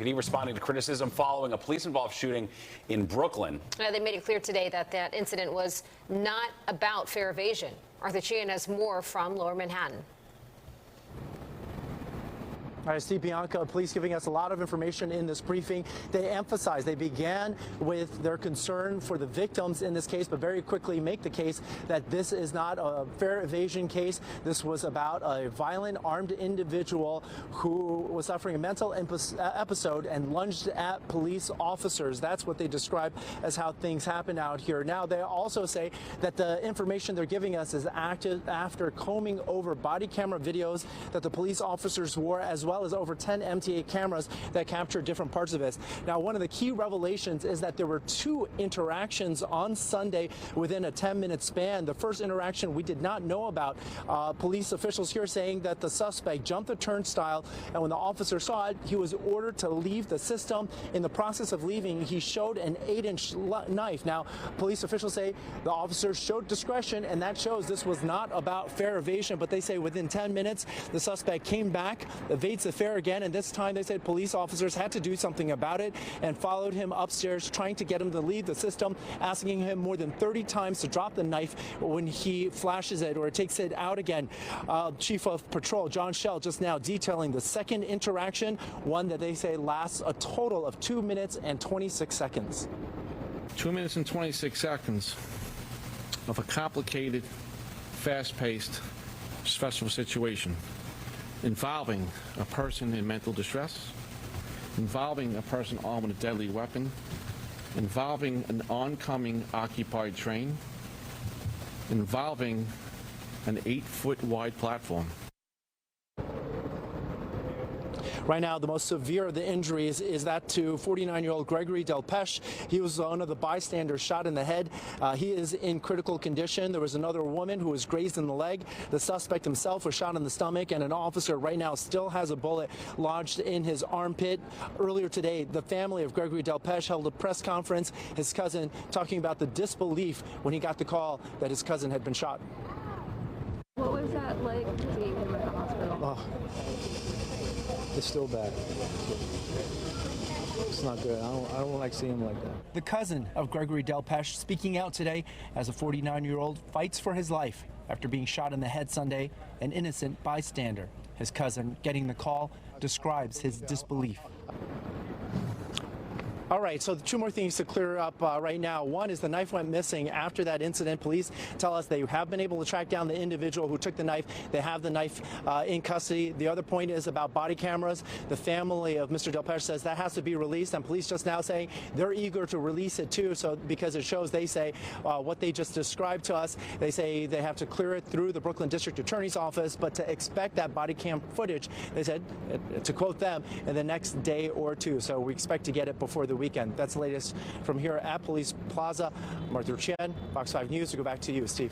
NYPD responding to criticism following a police-involved shooting in Brooklyn. They made it clear today that that incident was not about fare evasion. Arthur Sheehan has more from Lower Manhattan. All right, Steve Bianca, police giving us a lot of information in this briefing. They began with their concern for the victims in this case, but very quickly make the case that this is not a fare evasion case. This was about a violent, armed individual who was suffering a mental episode and lunged at police officers. That's what they describe as how things happen out here. Now, they also say that the information they're giving us is after combing over body camera videos that the police officers wore, as well as over 10 MTA cameras that captured different parts of this. Now, one of the key revelations is that there were 2 interactions on Sunday within a 10-minute span. The first interaction we did not know about. Police officials here saying that the suspect jumped the turnstile, and when the officer saw it, he was ordered to leave the system. In the process of leaving, he showed an 8-inch knife. Now, police officials say the officer showed discretion, and that shows this was not about fare evasion, but they say within 10 minutes, the suspect came back, evades the fare again, and this time they said police officers had to do something about it and followed him upstairs, trying to get him to leave the system, asking him more than 30 times to drop the knife when he flashes it or takes it out again. Chief of Patrol John Schell just now detailing the second interaction, one that they say lasts a total of 2 minutes and 26 seconds. 2 minutes and 26 seconds of a complicated, fast-paced, stressful situation involving a person in mental distress, involving a person armed with a deadly weapon, involving an oncoming occupied train, involving an 8-foot wide platform. Right now, the most severe of the injuries is that to 49-year-old Gregory Delpeche. He was one of the bystanders shot in the head. He is in critical condition. There was another woman who was grazed in the leg. The suspect himself was shot in the stomach, and an officer right now still has a bullet lodged in his armpit. Earlier today, the family of Gregory Delpeche held a press conference, his cousin talking about the disbelief when he got the call that his cousin had been shot. What was that like seeing him at the hospital? Oh. It's still bad. It's not good. I don't like seeing him like that. The cousin of Gregory Delpeche speaking out today as a 49-year-old fights for his life after being shot in the head Sunday, an innocent bystander. His cousin getting the call describes his disbelief. All right, so 2 more things to clear up right now. One is the knife went missing after that incident. Police tell us they have been able to track down the individual who took the knife. They have the knife in custody. The other point is about body cameras. The family of Mr. Delpeche says that has to be released, and police just now saying they're eager to release it too, so because it shows, they say, what they just described to us. They say they have to clear it through the Brooklyn District Attorney's Office, but to expect that body cam footage, they said, to quote them, in the next day or 2. So we expect to get it before the weekend. That's the latest from here at Police Plaza. Arthur Sheehan, Fox 5 News. We go back to you, Steve.